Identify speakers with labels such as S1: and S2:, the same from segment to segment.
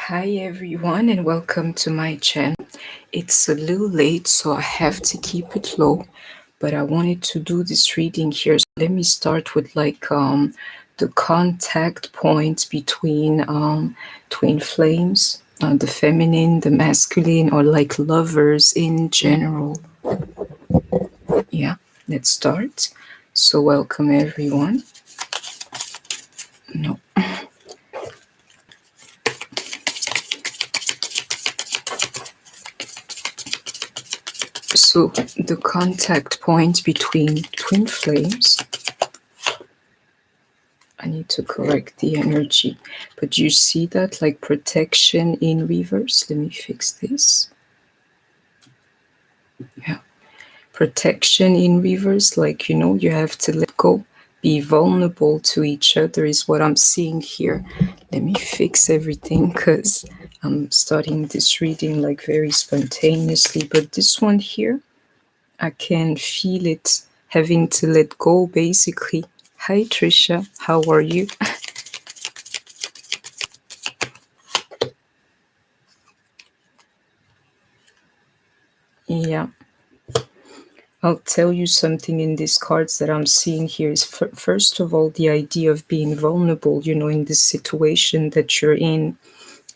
S1: Hi everyone and welcome to my channel. It's a little late so I have to keep it low, but I wanted to do this reading here. So let me start with the contact point between twin flames, the feminine, the masculine, or like lovers in general. Yeah, let's start. So welcome everyone. No. So the contact point between twin flames, I need to correct the energy, but you see that like protection in reverse. Let me fix this. Yeah, protection in reverse, like you have to let go, be vulnerable to each other is what I'm seeing here. Let me fix everything because I'm starting this reading like very spontaneously, but this one here, I can feel it having to let go basically. Hi Trisha, how are you? Yeah, I'll tell you something in these cards that I'm seeing here is first of all the idea of being vulnerable, in this situation that you're in.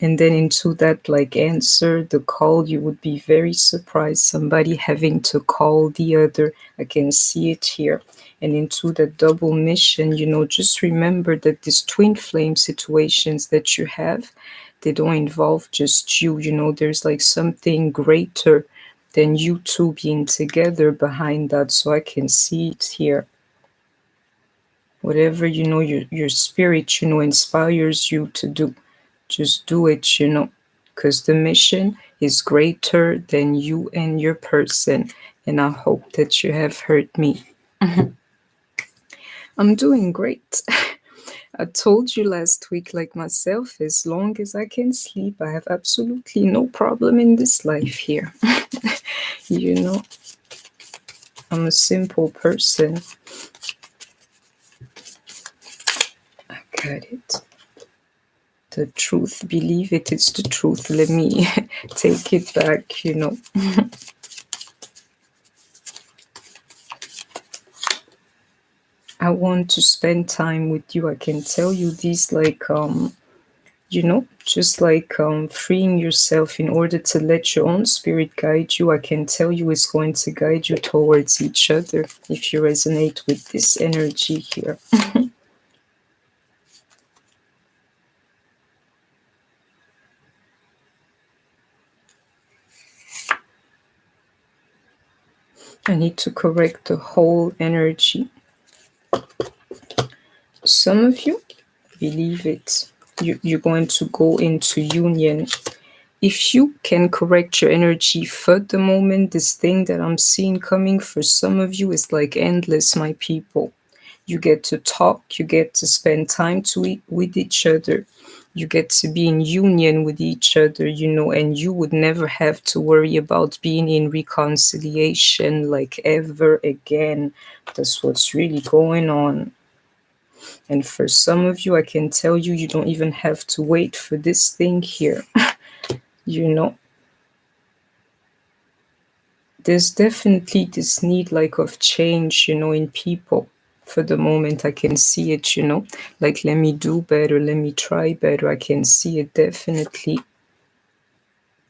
S1: And then into that like answer, the call, you would be very surprised. Somebody having to call the other. I can see it here. And into the double mission, just remember that these twin flame situations that you have, they don't involve just you, there's like something greater than you two being together behind that. So I can see it here. Whatever, your spirit, inspires you to do, just do it, because the mission is greater than you and your person. And I hope that you have heard me. I'm doing great. I told you last week, like myself, as long as I can sleep, I have absolutely no problem in this life here. I'm a simple person. I got it. The truth, believe it, it's the truth. Let me take it back, I want to spend time with you. I can tell you these just like freeing yourself in order to let your own spirit guide you. I can tell you it's going to guide you towards each other if you resonate with this energy here. I need to correct the whole energy. Some of you, believe it, you're going to go into union. If you can correct your energy for the moment, this thing that I'm seeing coming for some of you is like endless, my people. You get to talk, you get to spend time with each other. You get to be in union with each other, and you would never have to worry about being in reconciliation like ever again. That's what's really going on. And for some of you, I can tell you, you don't even have to wait for this thing here. There's definitely this need like of change, in people. For the moment, I can see it, like, let me do better, let me try better. I can see it definitely.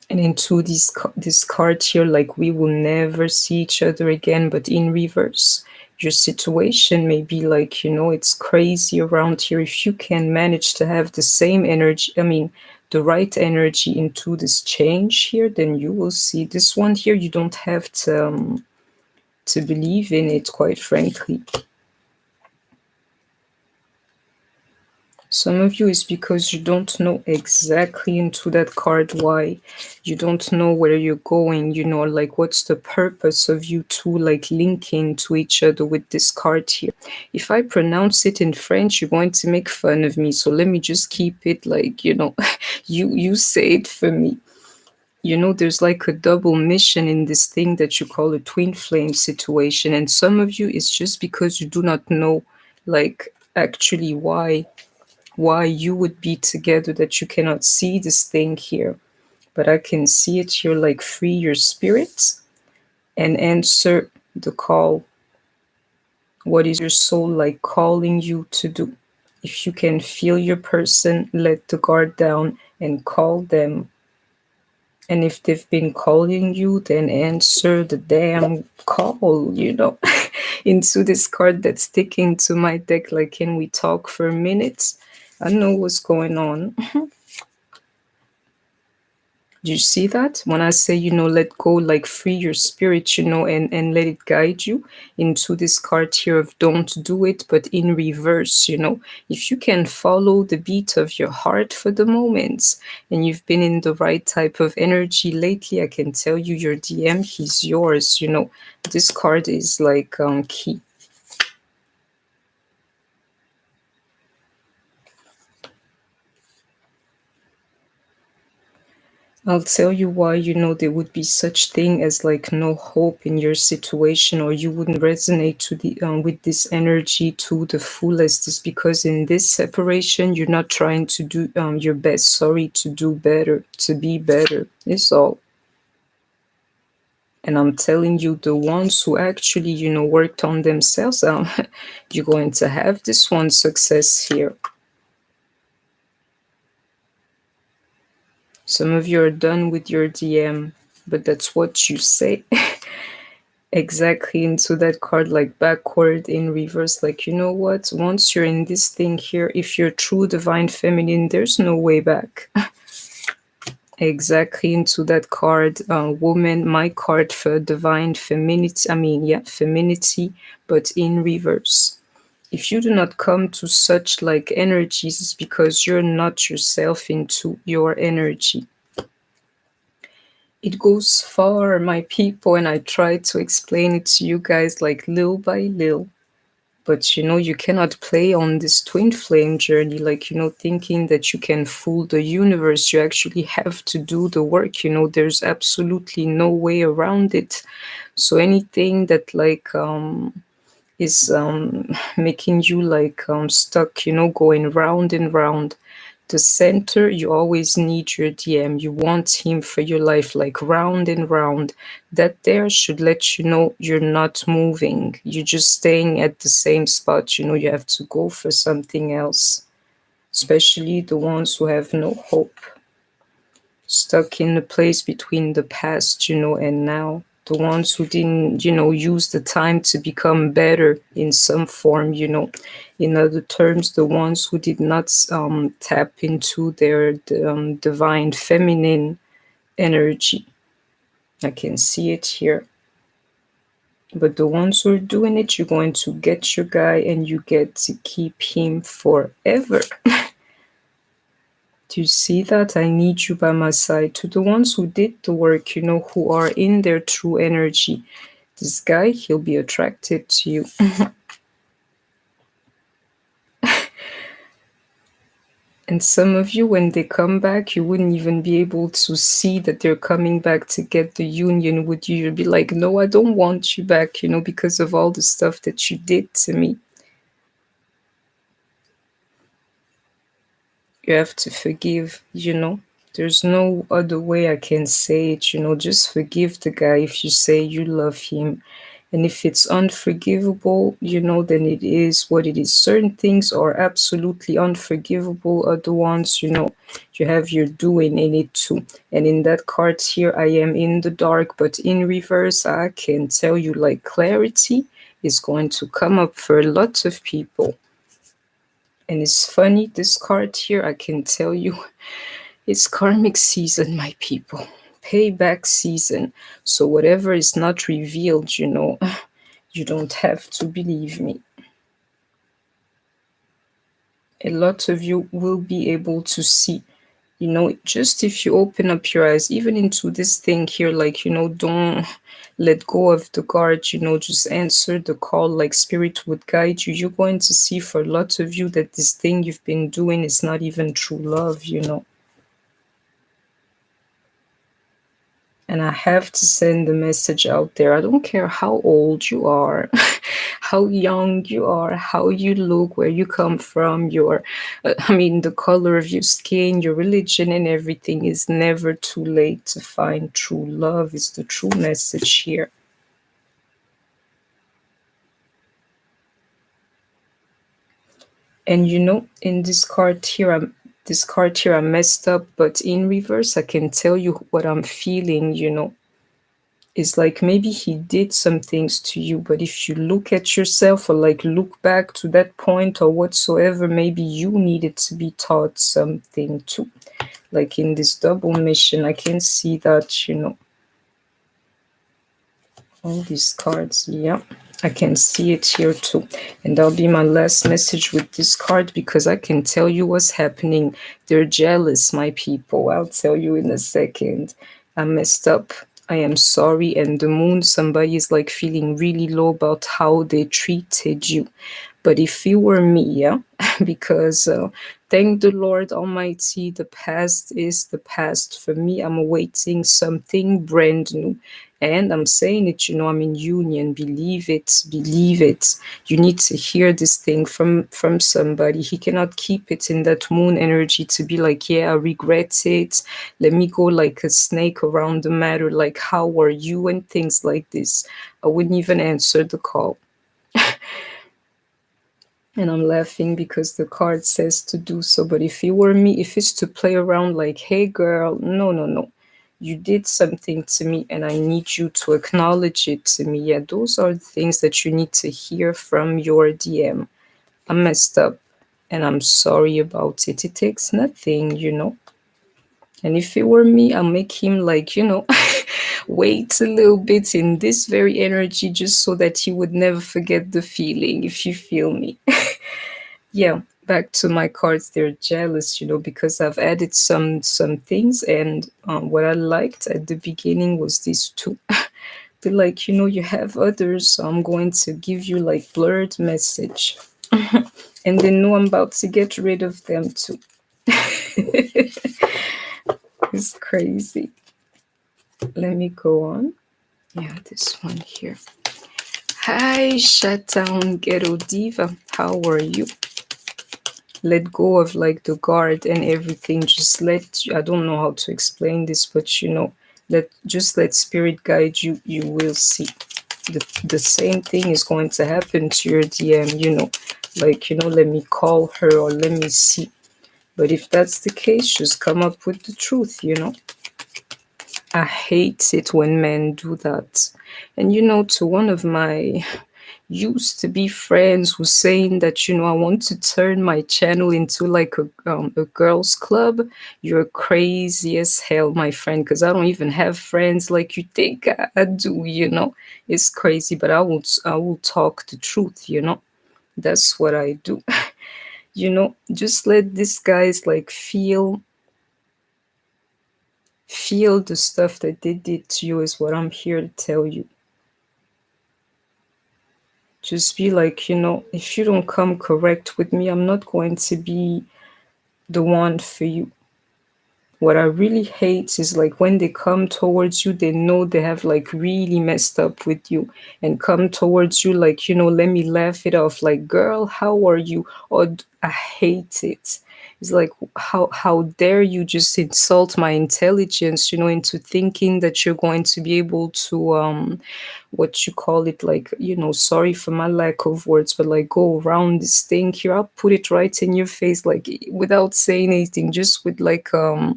S1: And into this card here, like, we will never see each other again, but in reverse. Your situation may be like, it's crazy around here. If you can manage to have the same energy, the right energy into this change here, then you will see this one here. You don't have to believe in it, quite frankly. Some of you is because you don't know exactly into that card why. You don't know where you're going, like what's the purpose of you two like linking to each other with this card here. If I pronounce it in French, you're going to make fun of me. So let me just keep it like, you say it for me. There's like a double mission in this thing that you call a twin flame situation. And some of you, it's just because you do not know like actually why why you would be together, that you cannot see this thing here. But I can see it here, like free your spirits and answer the call. What is your soul like calling you to do? If you can feel your person, let the guard down and call them. And if they've been calling you, then answer the damn call, into this card that's sticking to my deck. Like, can we talk for a minute? I know what's going on. Do you see that? When I say, let go, like free your spirit, and let it guide you into this card here of don't do it, but in reverse, if you can follow the beat of your heart for the moments and you've been in the right type of energy lately, I can tell you your DM, he's yours, This card is like key. I'll tell you why, there would be such thing as like no hope in your situation, or you wouldn't resonate to the with this energy to the fullest, is because in this separation you're not trying to do your best. Sorry, to do better, to be better. It's all. And I'm telling you, the ones who actually, worked on themselves, you're going to have this one success here. Some of you are done with your DM, but that's what you say. Exactly, into that card, like backward in reverse, like, you know what, once you're in this thing here, if you're true divine feminine, there's no way back. Exactly, into that card, woman, my card for divine femininity, femininity, but in reverse. If you do not come to such like energies, it's because you're not yourself into your energy. It goes far, my people, and I try to explain it to you guys like little by little. But you cannot play on this twin flame journey, like, thinking that you can fool the universe. You actually have to do the work, there's absolutely no way around it. So anything that like is making you like stuck, going round and round. The center, you always need your DM. You want him for your life, like round and round. That there should let you know you're not moving. You're just staying at the same spot. You have to go for something else. Especially the ones who have no hope. Stuck in the place between the past, and now. The ones who didn't, use the time to become better in some form, In other terms, the ones who did not tap into their divine feminine energy. I can see it here. But the ones who are doing it, you're going to get your guy and you get to keep him forever. Do you see that? I need you by my side. To the ones who did the work, who are in their true energy, this guy, he'll be attracted to you. And some of you, when they come back, you wouldn't even be able to see that they're coming back to get the union with you. You'd be like, no, I don't want you back, because of all the stuff that you did to me. You have to forgive, There's no other way I can say it, Just forgive the guy if you say you love him. And if it's unforgivable, then it is what it is. Certain things are absolutely unforgivable. Other ones, you have your doing in it too. And in that card here, I am in the dark, but in reverse, I can tell you like clarity is going to come up for a lot of people. And it's funny, this card here, I can tell you, it's karmic season, my people. Payback season. So whatever is not revealed, you don't have to believe me. A lot of you will be able to see, just if you open up your eyes, even into this thing here, like, don't let go of the guard, just answer the call like spirit would guide you. You're going to see for a lot of you that this thing you've been doing is not even true love, And I have to send the message out there. I don't care how old you are, how young you are, how you look, where you come from, the color of your skin, your religion, and everything is never too late to find true love, is the true message here. And in this card here, I messed up, but in reverse, I can tell you what I'm feeling, It's like maybe he did some things to you, but if you look at yourself or like look back to that point or whatsoever, maybe you needed to be taught something too. Like in this double mission, I can see that, all these cards, yeah, I can see it here too. And that'll be my last message with this card, because I can tell you what's happening. They're jealous, my people. I'll tell you in a second. I messed up. I am sorry. And the moon, somebody is like feeling really low about how they treated you. But if it were me, yeah, because thank the Lord Almighty, the past is the past. For me, I'm awaiting something brand new. And I'm saying it, I'm in union. Believe it, believe it. You need to hear this thing from somebody. He cannot keep it in that moon energy to be like, yeah, I regret it. Let me go like a snake around the matter, like, how are you? And things like this. I wouldn't even answer the call. And I'm laughing because the card says to do so. But if it were me, if it's to play around like, hey girl, no, no, no. You did something to me and I need you to acknowledge it to me. Yeah, those are the things that you need to hear from your DM. I messed up and I'm sorry about it. It takes nothing. And if it were me, I'll make him like, wait a little bit in this very energy just so that he would never forget the feeling, if you feel me. Yeah, back to my cards. They're jealous, because I've added some things, and what I liked at the beginning was these two. They're like, you have others, so I'm going to give you like blurred message, and they know I'm about to get rid of them too. It's crazy. Let me go on. Yeah, this one here. Hi, Shutdown Ghetto Diva. How are you? Let go of like the guard and everything. Just I don't know how to explain this, but let spirit guide you. You will see the same thing is going to happen to your DM, like, let me call her or let me see. But if that's the case, just come up with the truth. I hate it when men do that. And to one of my used to be friends who's saying that, I want to turn my channel into like a girls club. You're crazy as hell, my friend, because I don't even have friends like you think I do. It's crazy, but I will talk the truth. That's what I do. Just let these guys like feel the stuff that they did to you, is what I'm here to tell you. Just be like, if you don't come correct with me, I'm not going to be the one for you. What I really hate is like when they come towards you, they know they have like really messed up with you, and come towards you like, let me laugh it off, like, girl, how are you? Or I hate it. It's like, how dare you just insult my intelligence, into thinking that you're going to be able to what you call it, like, sorry for my lack of words, but like go around this thing here. I'll put it right in your face, like without saying anything, just with like a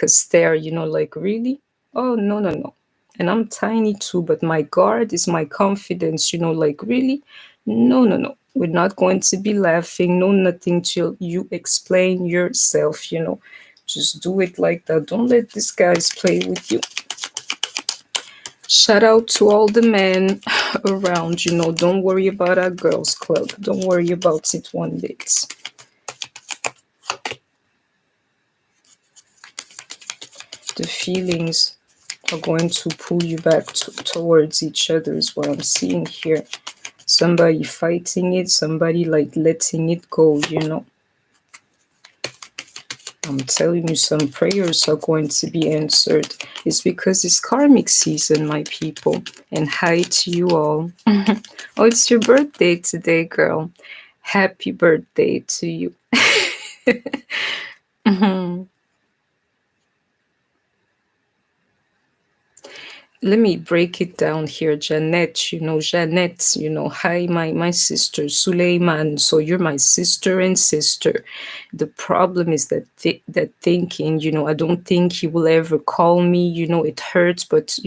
S1: stare, like, really? Oh, no, no, no. And I'm tiny too, but my guard is my confidence, like, really? No, no, no. We're not going to be laughing, no, nothing till you explain yourself. Just do it like that. Don't let these guys play with you. Shout out to all the men around, don't worry about our girls club. Don't worry about it one bit. The feelings are going to pull you back towards each other, is what I'm seeing here. Somebody fighting it, somebody like letting it go. I'm telling you, some prayers are going to be answered. It's because it's karmic season, my people. And hi to you all. Oh, it's your birthday today, girl. Happy birthday to you. Let me break it down here. Jeanette, hi, my sister, Suleiman. So you're my sister and sister. The problem is that that thinking, I don't think he will ever call me. It hurts, but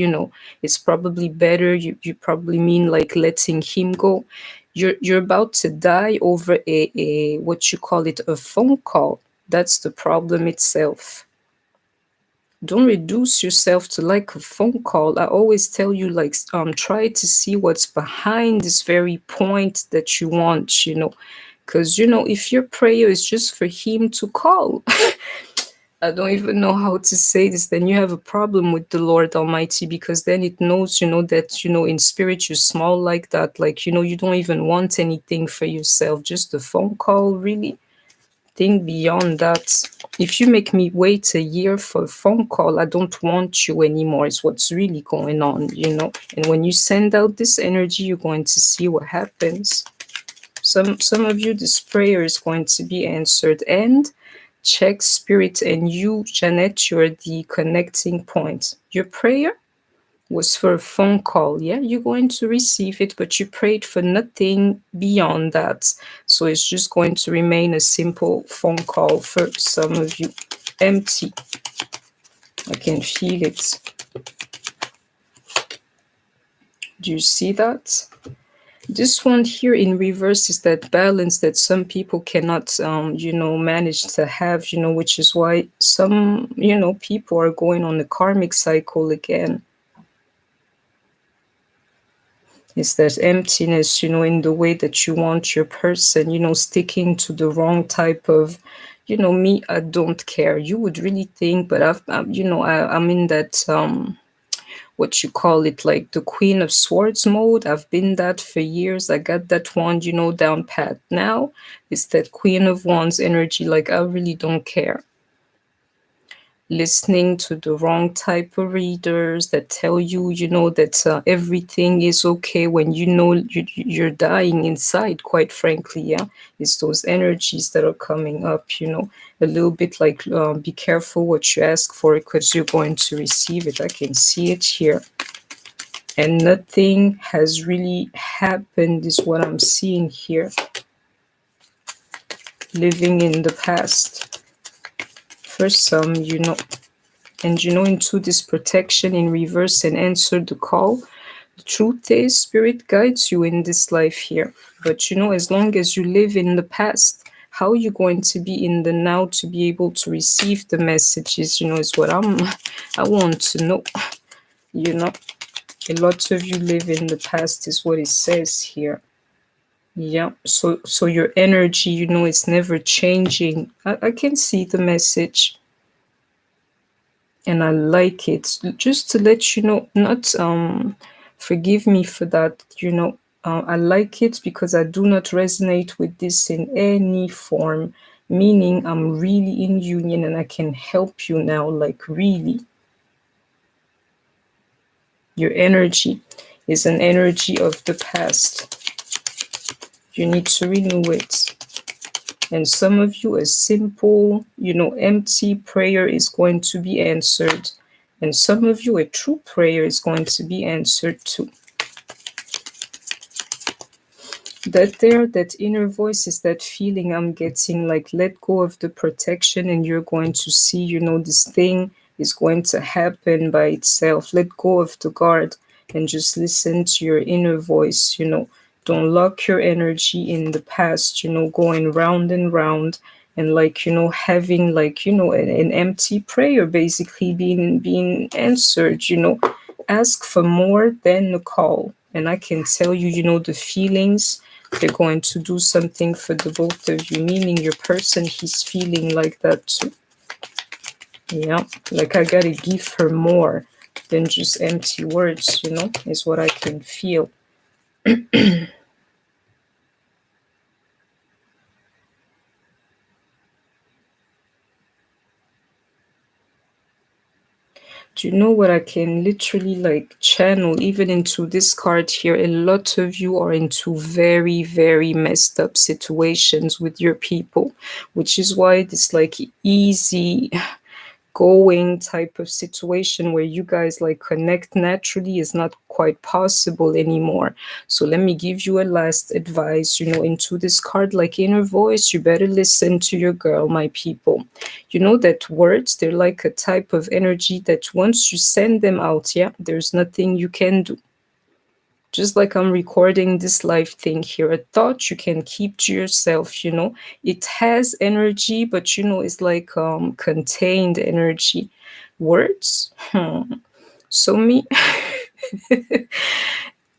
S1: it's probably better. You probably mean like letting him go. You're about to die over a what you call it, a phone call. That's the problem itself. Don't reduce yourself to like a phone call. I always tell you, like, try to see what's behind this very point that you want, because if your prayer is just for him to call, I don't even know how to say this, then you have a problem with the Lord Almighty, because then it knows, that, in spirit you're small like that, like, you don't even want anything for yourself, just a phone call, really. Think beyond that. If you make me wait a year for a phone call, I don't want you anymore. It's what's really going on. And when you send out this energy, you're going to see what happens. Some of you, this prayer is going to be answered. And check spirit, and you, Jeanette, you're the connecting point. Your prayer was for a phone call. Yeah, you're going to receive it, but you prayed for nothing beyond that. So it's just going to remain a simple phone call for some of you. Empty. I can feel it. Do you see that? This one here in reverse is that balance that some people cannot, manage to have, which is why some, people are going on the karmic cycle again. Is that emptiness, in the way that you want your person, sticking to the wrong type of, me, I don't care. You would really think, but I'm in that, what you call it, like the Queen of Swords mode. I've been that for years. I got that one, down pat. Now it's that Queen of Wands energy. Like, I really don't care. Listening to the wrong type of readers that tell you, that everything is okay when you're dying inside, quite frankly. Yeah, it's those energies that are coming up, a little bit like, be careful what you ask for, because you're going to receive it. I can see it here. And nothing has really happened is what I'm seeing here. Living in the past. For some, and into this protection in reverse and answer the call. The truth is, spirit guides you in this life here. But as long as you live in the past, how are you going to be in the now to be able to receive the messages, is what I want to know. A lot of you live in the past is what it says here. Yeah, so your energy, it's never changing. I can see the message. And I like it. Just to let you know, not forgive me for that, I like it because I do not resonate with this in any form, meaning I'm really in union and I can help you now, like really. Your energy is an energy of the past. You need to renew it. And some of you, a simple, empty prayer is going to be answered. And some of you, a true prayer is going to be answered too. That inner voice is that feeling I'm getting, like, let go of the protection and you're going to see, this thing is going to happen by itself. Let go of the guard and just listen to your inner voice, Don't lock your energy in the past, going round and round and like, having like, an empty prayer basically being answered, Ask for more than a call. And I can tell you, the feelings, they're going to do something for the both of you, meaning your person, he's feeling like that too. Yeah, like I gotta give her more than just empty words, is what I can feel. Do you know what I can literally like channel even into this card here? A lot of you are into very, very messed up situations with your people, which is why this like easy going type of situation where you guys like connect naturally is not quite possible anymore. So let me give you a last advice, into this card, like inner voice. You better listen to your girl, my people. You know that words, they're like a type of energy that once you send them out, yeah, there's nothing you can do. Just like I'm recording this live thing here, a thought you can keep to yourself. It has energy, but it's like contained energy. Words, so me,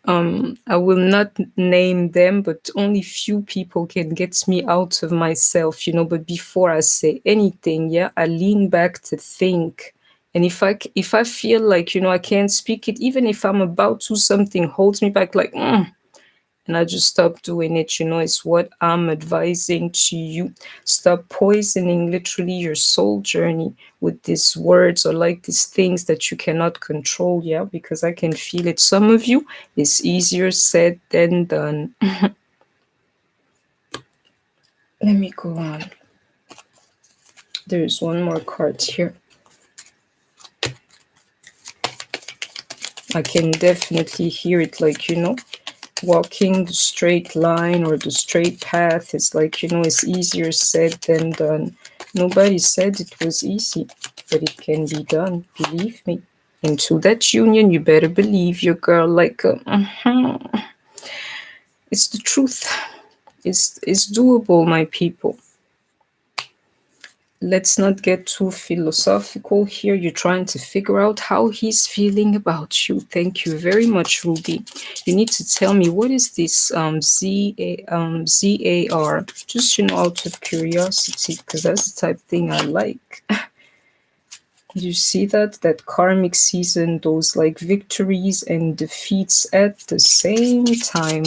S1: I will not name them, but only few people can get me out of myself. But before I say anything, yeah, I lean back to think. And if I feel like I can't speak it, even if I'm about to, something holds me back, like and I just stop doing it. It's what I'm advising to you. Stop poisoning literally your soul journey with these words or like these things that you cannot control. Yeah, because I can feel it. Some of you, it's easier said than done. Let me go on. There's one more card here. I can definitely hear it, like, walking the straight line or the straight path is like, it's easier said than done. Nobody said it was easy, but it can be done, believe me. Into that union, you better believe your girl, like, it's the truth. It's doable, my people. Let's not get too philosophical here. You're trying to figure out how he's feeling about you. Thank you very much, Ruby. You need to tell me, what is this ZAR? Just out of curiosity, because that's the type of thing I like. You see that karmic season, those like victories and defeats at the same time.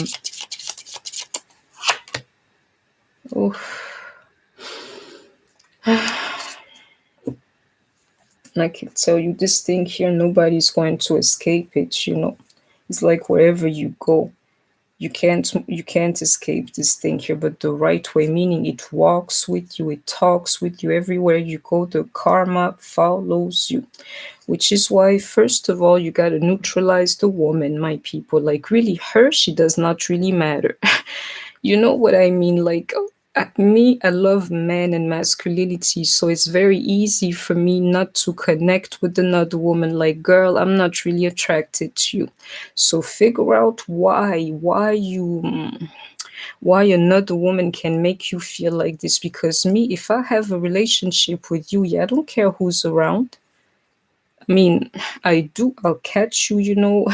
S1: Oh. I can tell you this thing here, nobody's going to escape it. It's like wherever you go, you can't escape this thing here, but the right way, meaning it walks with you, it talks with you everywhere you go. The karma follows you, which is why, first of all, you got to neutralize the woman, my people. Like, really, she does not really matter. You know what I mean? Like, me, I love men and masculinity, so it's very easy for me not to connect with another woman. Like, girl, I'm not really attracted to you. So figure out why another woman can make you feel like this. Because me, if I have a relationship with you, yeah, I don't care who's around. I mean, I do, I'll catch you,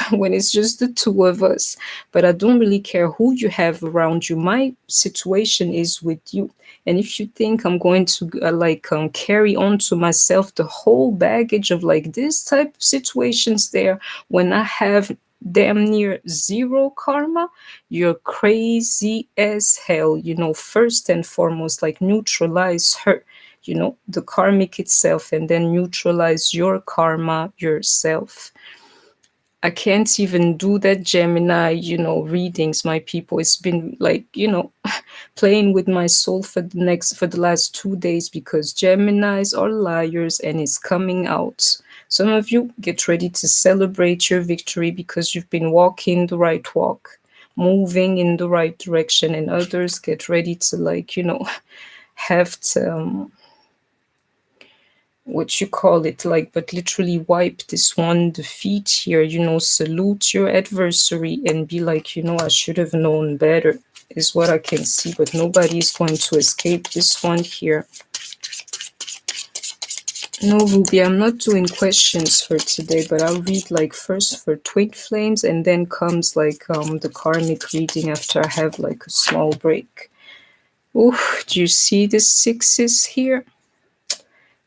S1: when it's just the two of us, but I don't really care who you have around you. My situation is with you. And if you think I'm going to carry on to myself the whole baggage of like this type of situations there, when I have damn near zero karma, you're crazy as hell. First and foremost, like, neutralize her, the karmic itself, and then neutralize your karma yourself. I can't even do that Gemini, readings, my people. It's been like, playing with my soul for the last 2 days, because Geminis are liars and it's coming out. Some of you get ready to celebrate your victory because you've been walking the right walk, moving in the right direction, and others get ready to have to what you call it, like, but literally wipe this one defeat here, salute your adversary and be like, I should have known better, is what I can see. But nobody is going to escape this one here. No, Ruby, I'm not doing questions for today, but I'll read like first for twin flames, and then comes like the karmic reading after I have like a small break. Oh, do you see the sixes here?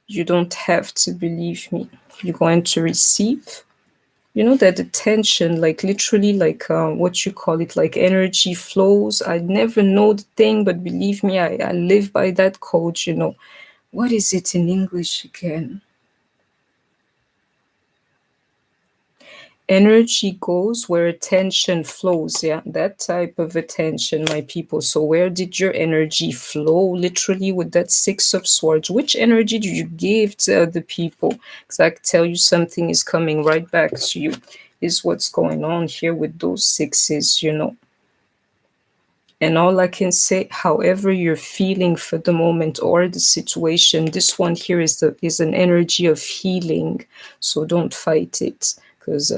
S1: You don't have to believe me. You're going to receive, that attention, like literally, like what you call it, like energy flows. I never know the thing, but believe me, I live by that code. What is it in English again? Energy goes where attention flows. Yeah, that type of attention, my people. So where did your energy flow literally with that Six of Swords? Which energy did you give to other people? Because I can tell you something is coming right back to you, is what's going on here with those sixes, you know. And all I can say, however you're feeling for the moment or the situation, this one here is an energy of healing. So don't fight it, because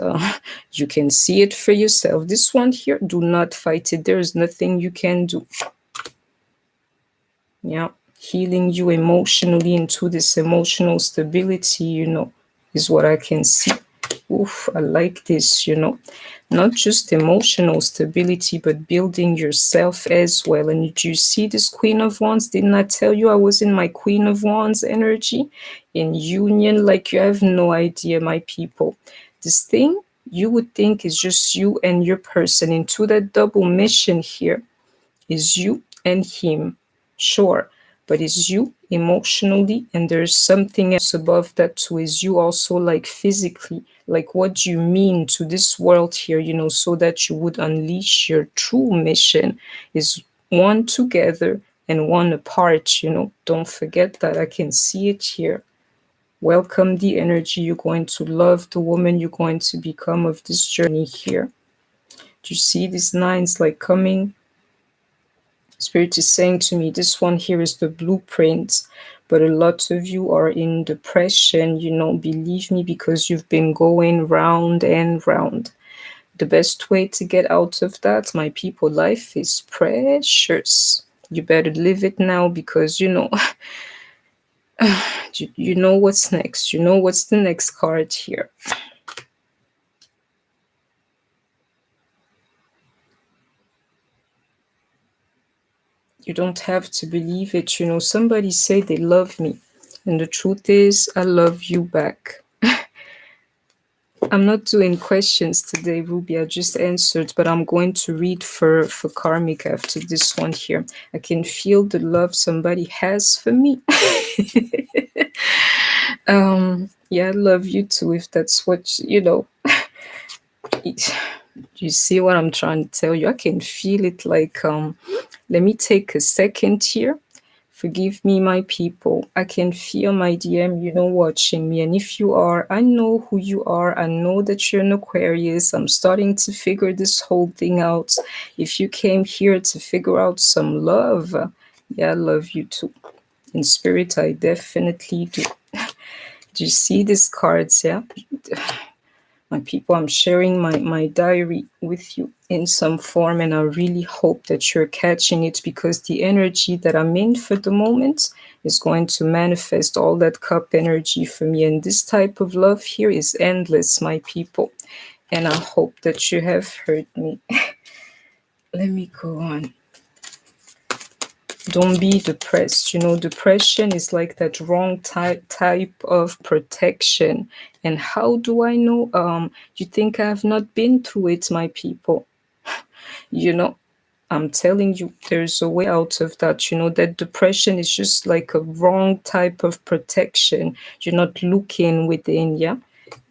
S1: you can see it for yourself. This one here, do not fight it. There is nothing you can do. Yeah, healing you emotionally into this emotional stability, you know, is what I can see. Oof, I like this, you know, not just emotional stability, but building yourself as well. And did you see this Queen of Wands? Didn't I tell you I was in my Queen of Wands energy in union? Like, you have no idea, my people. This thing you would think is just you and your person into that double mission here is you and him, sure, but it's you emotionally, and there's something else above that too. Is you also, like, physically, like, what do you mean to this world here, you know, so that you would unleash your true mission is one together and one apart, you know. Don't forget that. I can see it here. Welcome the energy you're going to love, the woman you're going to become of this journey here. Do you see these nines like coming? Spirit is saying to me, this one here is the blueprint, but a lot of you are in depression, you know, believe me, because you've been going round and round. The best way to get out of that, my people, life is precious. You better live it now, because, you know, you know what's next. You know what's the next card here. You don't have to believe it. You know, somebody say they love me, and the truth is, I love you back. I'm not doing questions today, Ruby. I just answered, but I'm going to read for Karmic after this one here. I can feel the love somebody has for me. Yeah, I love you too, if that's what you know. You see what I'm trying to tell you? I can feel it. Like, let me take a second here. Forgive me, my people. I can feel my DM, you know, watching me. And if you are, I know who you are. I know that you're an Aquarius. I'm starting to figure this whole thing out. If you came here to figure out some love, yeah, I love you too. In spirit, I definitely do. Do you see these cards? Yeah. My people, I'm sharing my diary with you in some form, and I really hope that you're catching it, because the energy that I'm in for the moment is going to manifest all that cup energy for me. And this type of love here is endless, my people. And I hope that you have heard me. Let me go on. Don't be depressed. You know, depression is like that wrong type of protection. And how do I know? You think I have not been through it, my people? You know, I'm telling you, there's a way out of that. You know, that depression is just like a wrong type of protection. You're not looking within, yeah?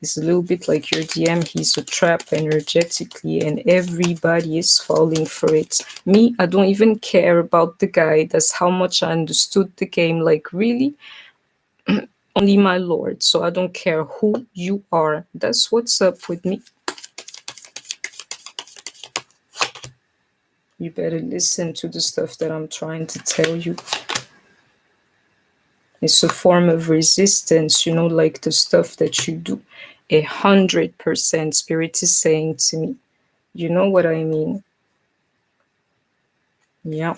S1: It's a little bit like your DM. He's a trap energetically, and everybody is falling for it. Me, I don't even care about the guy. That's how much I understood the game. Like, really? Only my lord. So I don't care who you are. That's what's up with me. You better listen to the stuff that I'm trying to tell you. It's a form of resistance, you know, like the stuff that you do. 100% spirit is saying to me. You know what I mean? Yeah.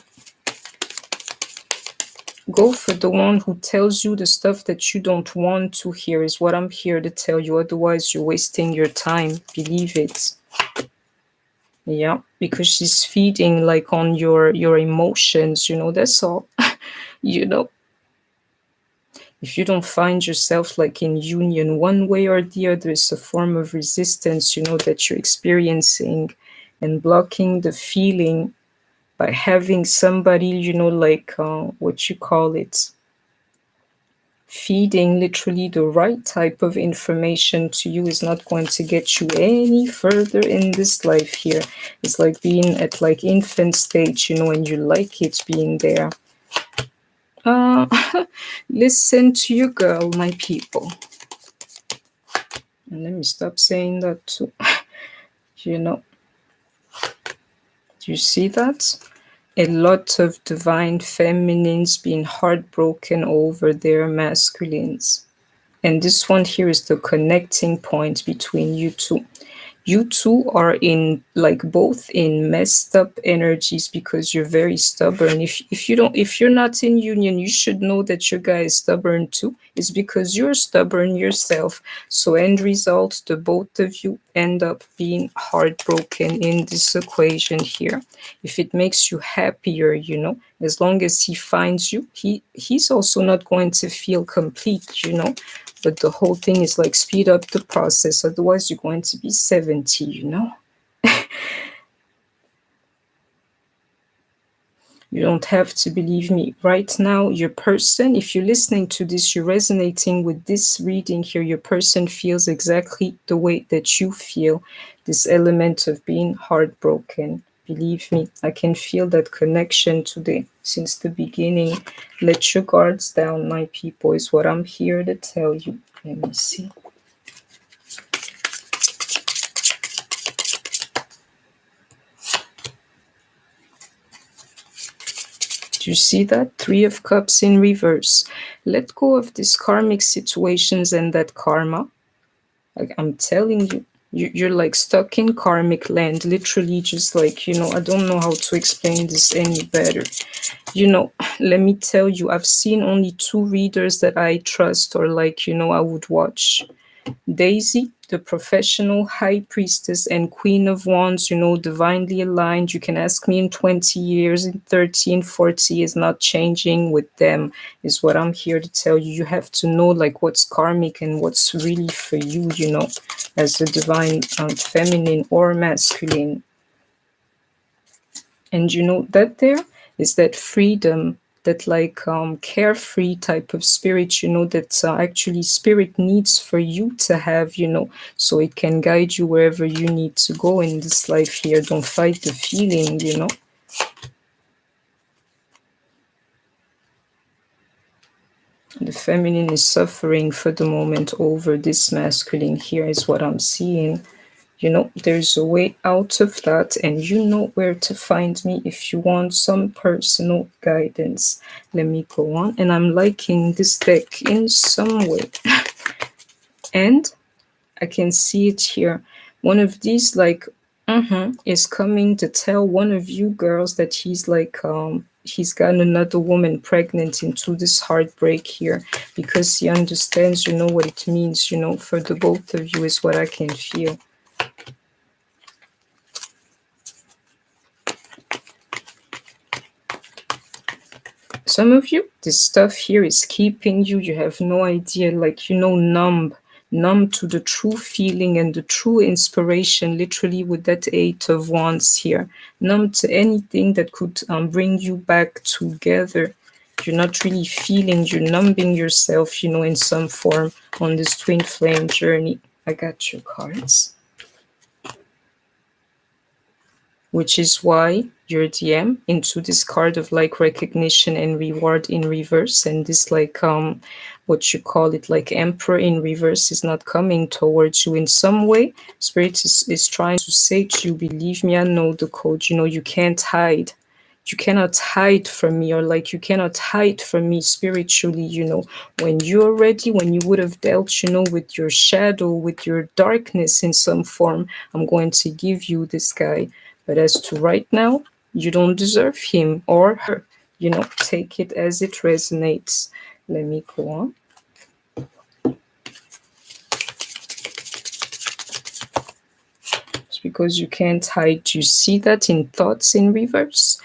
S1: Go for the one who tells you the stuff that you don't want to hear, is what I'm here to tell you. Otherwise, you're wasting your time. Believe it. Yeah, because she's feeding like on your emotions, you know, that's all. You know, if you don't find yourself like in union one way or the other, it's a form of resistance, you know, that you're experiencing, and blocking the feeling by having somebody, you know, like what you call it, feeding literally the right type of information to you is not going to get you any further in this life here. It's like being at like infant stage, and you like it being there. uh Listen to your girl, my people. And let me stop saying that too. you know do you see that? A lot of divine feminines being heartbroken over their masculines. And this one here is the connecting point between you two. You two are in like both in messed up energies because you're very stubborn. If you're not in union, you should know that your guy is stubborn too. It's because you're stubborn yourself. So end result, the both of you end up being heartbroken in this equation here. If it makes you happier, as long as he finds you, he's also not going to feel complete. But the whole thing is like speed up the process. Otherwise, you're going to be 70. You don't have to believe me. Right now, your person, if you're listening to this, you're resonating with this reading here, your person feels exactly the way that you feel. This element of being heartbroken. Believe me, I can feel that connection today since the beginning. Let your guards down, my people, is what I'm here to tell you. Let me see. Do you see that? 3 of Cups in reverse. Let go of these karmic situations and that karma. Like I'm telling you, you're like stuck in karmic land, literally just like, I don't know how to explain this any better. Let me tell you, I've seen only 2 readers that I trust or like, I would watch. Daisy, the professional high priestess and queen of wands, divinely aligned. You can ask me in 20 years, in 30, in 40, is not changing with them, is what I'm here to tell you. You have to know like what's karmic and what's really for you, as a divine feminine or masculine. And that there is that freedom, that like carefree type of spirit, that actually spirit needs for you to have, so it can guide you wherever you need to go in this life here. Don't fight the feeling. The feminine is suffering for the moment over this masculine here, is what I'm seeing. There's a way out of that, and you know where to find me if you want some personal guidance. Let me go on. And I'm liking this deck in some way. And I can see it here. One of these, like, is coming to tell one of you girls that he's like, he's got another woman pregnant into this heartbreak here because he understands, what it means, for the both of you, is what I can feel. Some of you, this stuff here is keeping you, you have no idea, like, numb to the true feeling and the true inspiration, literally with that 8 of Wands here. Numb to anything that could bring you back together. You're not really feeling, you're numbing yourself, in some form on this twin flame journey. I got your cards. Which is why your DM into this card of like recognition and reward in reverse, and this like what you call it, like Emperor in reverse, is not coming towards you in some way. Spirit is trying to say to you, believe me, I know the code. You can't hide. You cannot hide from me, or like you cannot hide from me spiritually. When you're ready, when you would have dealt, with your shadow, with your darkness in some form, I'm going to give you this guy. But as to right now, you don't deserve him or her. Take it as it resonates. Let me go on. It's because you can't hide. You see that in thoughts in reverse?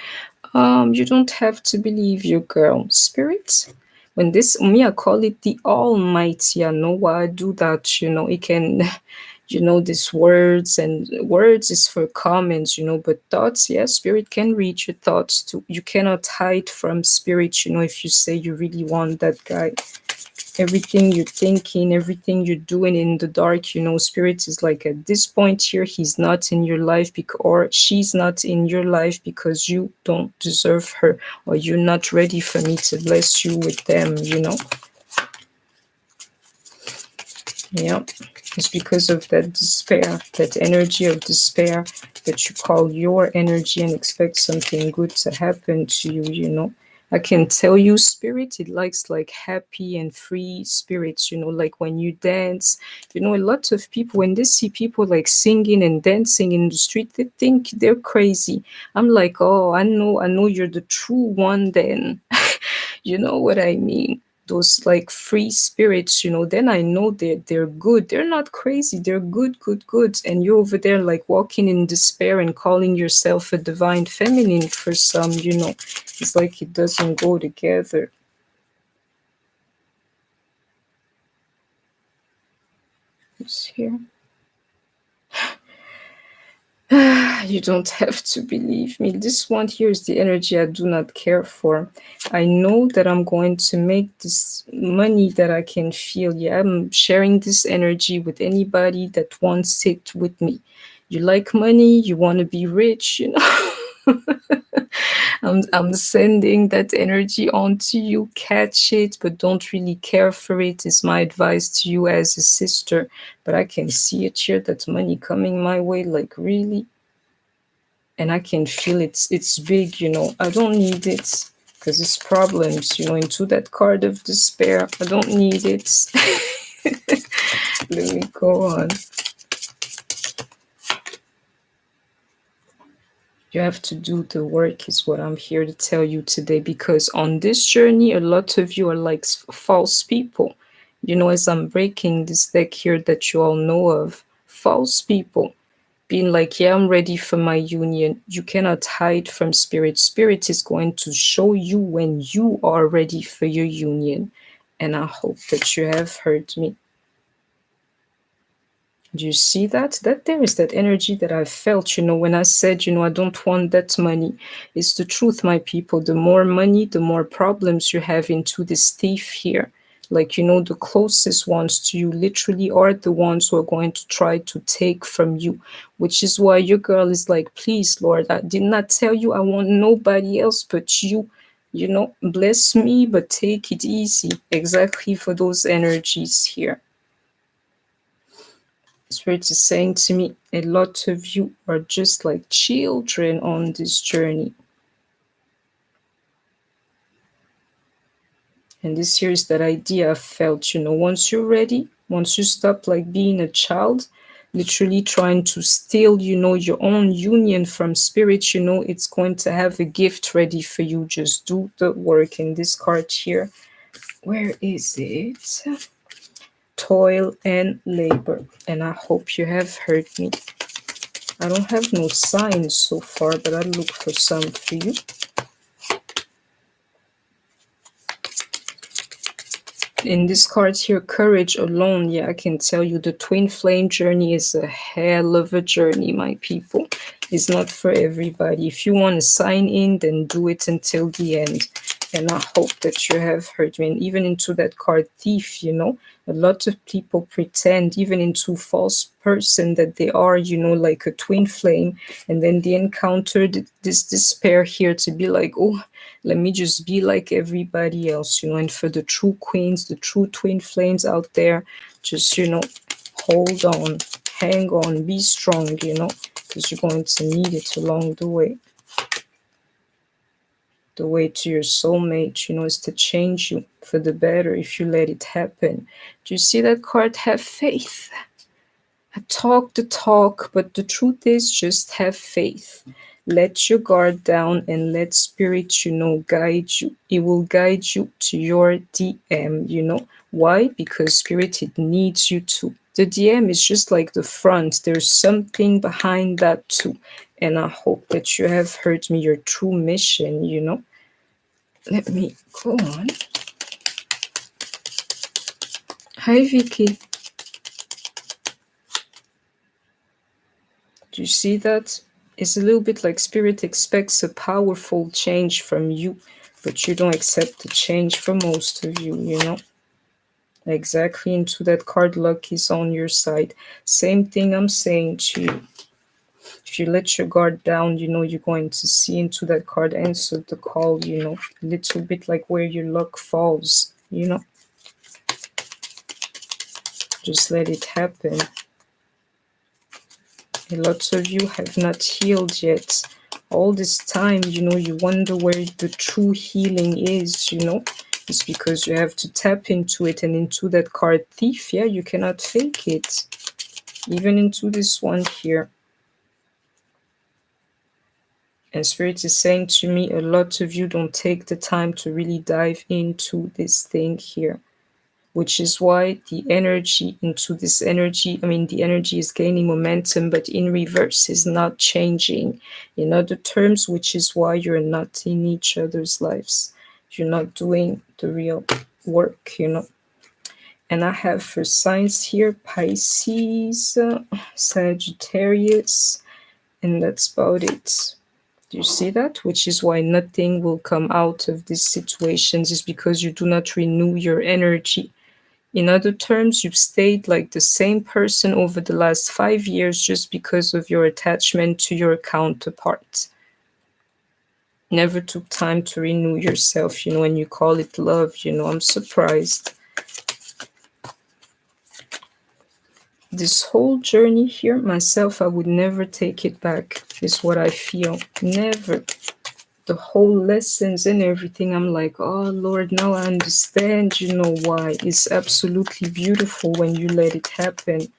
S1: You don't have to believe your girl. Spirit, when this, me, I call it the Almighty. I know why I do that. It can... these words, and words is for comments, but thoughts, yeah, spirit can read your thoughts too. You cannot hide from spirit, if you say you really want that guy. everything you're thinking, everything you're doing in the dark, you know, Spirit is like, at this point here, he's not in your life or she's not in your life because you don't deserve her, or you're not ready for me to bless you with them, you know. Yeah, it's because of that despair, that energy of despair, that you call your energy and expect something good to happen to you, you know. I can tell you, Spirit, it likes like happy and free spirits, you know, like when you dance, you know, a lot of people, when they see people like singing and dancing in the street, they think they're crazy. I'm like, oh, I know you're the true one then. You know what I mean? Those like free spirits, you know, then I know they're good. They're not crazy. They're good, good, good. And you're over there like walking in despair and calling yourself a divine feminine for some, you know. It's like it doesn't go together. It's here. You don't have to believe me. This one here is the energy I do not care for. I know that I'm going to make this money that I can feel. Yeah, I'm sharing this energy with anybody that wants it with me. You like money, you want to be rich, you know. I'm sending that energy on to you. Catch it, but don't really care for it, is my advice to you as a sister. But I can see it here, that money coming my way, like really, and I can feel it's big, you know. I don't need it because it's problems, you know, into that card of despair. I don't need it. Let me go on. You have to do the work, is what I'm here to tell you today, because on this journey, a lot of you are like false people. You know, as I'm breaking this deck here that you all know of, false people being like, yeah, I'm ready for my union. You cannot hide from spirit. Spirit is going to show you when you are ready for your union. And I hope that you have heard me. Do you see that? That there is that energy that I felt, you know, when I said, you know, I don't want that money. It's the truth, my people. The more money, the more problems you have into this thief here. Like, you know, the closest ones to you literally are the ones who are going to try to take from you, which is why your girl is like, please, Lord, I did not tell you I want nobody else but you. You know, bless me, but take it easy. Exactly for those energies here. Spirit is saying to me, a lot of you are just like children on this journey. And this here is that idea I felt, you know, once you're ready, once you stop like being a child, literally trying to steal, you know, your own union from spirit, you know, it's going to have a gift ready for you. Just do the work. In this card here, where is it? Toil and labor. And I hope you have heard me. I don't have no signs so far, but I'll look for some for you. In this card here, courage alone, yeah, I can tell you the twin flame journey is a hell of a journey, my people. It's not for everybody. If you want to sign in, then do it until the end. And I hope that you have heard me. And even into that card thief, you know, a lot of people pretend, even into false person, that they are, you know, like a twin flame. And then they encounter this despair here to be like, oh, let me just be like everybody else, you know. And for the true queens, the true twin flames out there, just, you know, hold on, hang on, be strong, you know, because you're going to need it along the way. The way to your soulmate, you know, is to change you for the better if you let it happen. Do you see that card? Have faith. I talk the talk, but the truth is, just have faith. Let your guard down and let spirit, you know, guide you. It will guide you to your DM, you know. Why? Because spirit, it needs you to. The DM is just like the front. There's something behind that too. And I hope that you have heard me, your true mission, you know. Let me go on. Hi, Vicky. Do you see that? It's a little bit like spirit expects a powerful change from you, but you don't accept the change for most of you, you know? Exactly into that card. Luck is on your side. Same thing I'm saying to you. If you let your guard down, you're going to see into that card, answer the call, a little bit like where your luck falls. Just let it happen. A lot of you have not healed yet. All this time, you wonder where the true healing is. It's because you have to tap into it, and into that card thief, yeah, you cannot fake it. Even into this one here. And Spirit is saying to me, a lot of you don't take the time to really dive into this thing here, which is why the energy into this energy, the energy is gaining momentum, but in reverse is not changing. In other terms, which is why you're not in each other's lives. You're not doing the real work. And I have for signs here, Pisces, Sagittarius, and that's about it. Do you see that? Which is why nothing will come out of these situations, is because you do not renew your energy. In other terms, you've stayed like the same person over the last 5 years just because of your attachment to your counterpart. Never took time to renew yourself, and you call it love, I'm surprised. This whole journey here, myself, I would never take it back, is what I feel. Never. The whole lessons and everything, I'm like, oh Lord, now I understand, why. It's absolutely beautiful when you let it happen.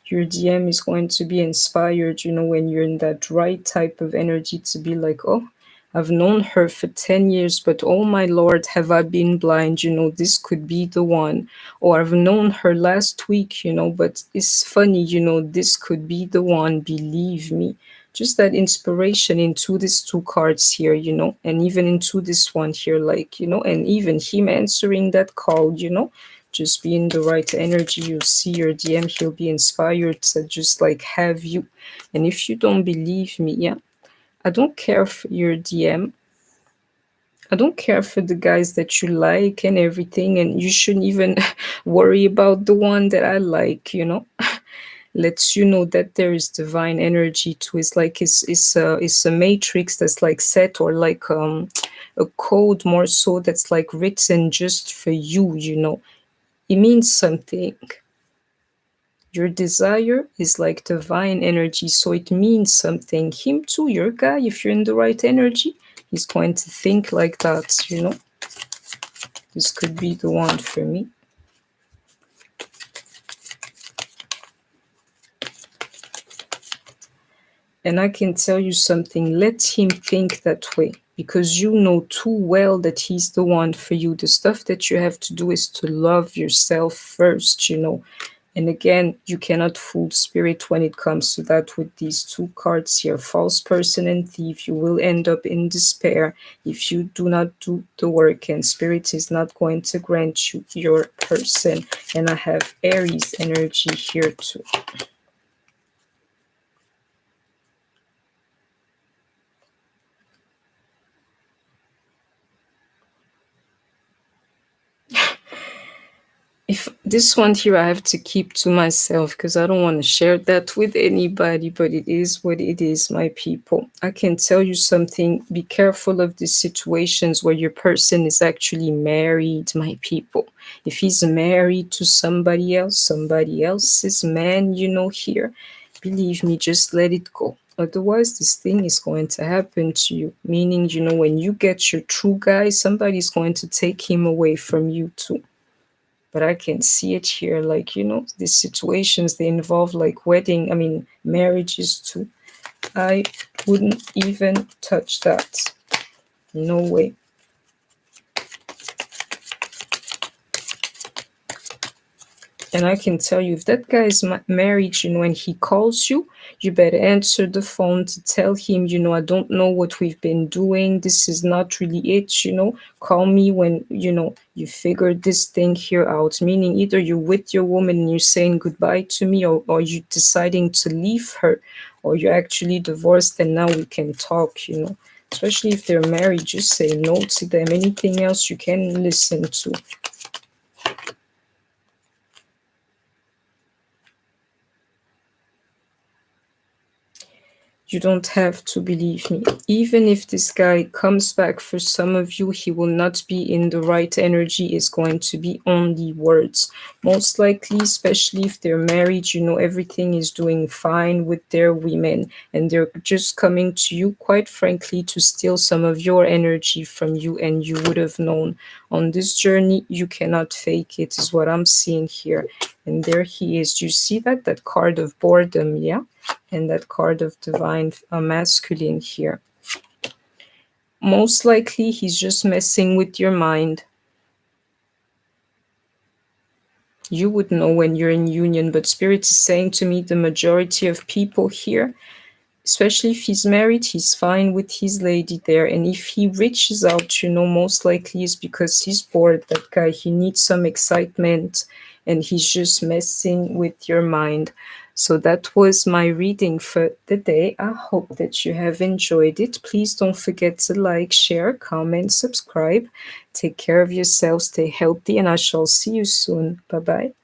S1: Your DM is going to be inspired, when you're in that right type of energy to be like, oh, I've known her for 10 years, but oh my Lord, have I been blind? This could be the one. Or I've known her last week, but it's funny, this could be the one, believe me. Just that inspiration into these two cards here, and even into this one here, like, and even him answering that call, just be in the right energy. You'll see your DM, he'll be inspired to just like have you. And if you don't believe me, yeah, I don't care for your DM. I don't care for the guys that you like and everything, and you shouldn't even worry about the one that I like. Lets you know that there is divine energy to it. It's like it's a matrix that's like set, or like a code more so, that's like written just for you. It means something. Your desire is like divine energy, so it means something. Him too, your guy, if you're in the right energy, he's going to think like that. This could be the one for me. And I can tell you something, let him think that way, because you know too well that he's the one for you. The stuff that you have to do is to love yourself first. And again, you cannot fool spirit when it comes to that with these two cards here, false person and thief. You will end up in despair if you do not do the work, and spirit is not going to grant you your person. And I have Aries energy here too. If this one here I have to keep to myself, because I don't want to share that with anybody, but it is what it is, my people. I can tell you something, be careful of these situations where your person is actually married, my people. If he's married to somebody else's man, here, believe me, just let it go. Otherwise, this thing is going to happen to you. Meaning, when you get your true guy, somebody's going to take him away from you too. But I can see it here, like, these situations, they involve like marriages too. I wouldn't even touch that. No way. And I can tell you, if that guy is married, when he calls you, you better answer the phone to tell him, I don't know what we've been doing. This is not really it. Call me when, you figured this thing here out. Meaning either you're with your woman and you're saying goodbye to me, or you're deciding to leave her, or you're actually divorced and now we can talk. Especially if they're married, just say no to them. Anything else you can listen to. You don't have to believe me. Even if this guy comes back for some of you, he will not be in the right energy. It's going to be only words. Most likely, especially if they're married, everything is doing fine with their women. And they're just coming to you, quite frankly, to steal some of your energy from you. And you would have known. On this journey, you cannot fake it, is what I'm seeing here. And there he is. Do you see that? That card of boredom, yeah? And that card of divine masculine here. Most likely he's just messing with your mind. You would know when you're in union, but spirit is saying to me the majority of people here, especially if he's married, he's fine with his lady there. And if he reaches out, most likely is because he's bored. That guy, he needs some excitement and he's just messing with your mind. So that was my reading for the day. I hope that you have enjoyed it. Please don't forget to like, share, comment, subscribe. Take care of yourself, stay healthy, and I shall see you soon. Bye bye.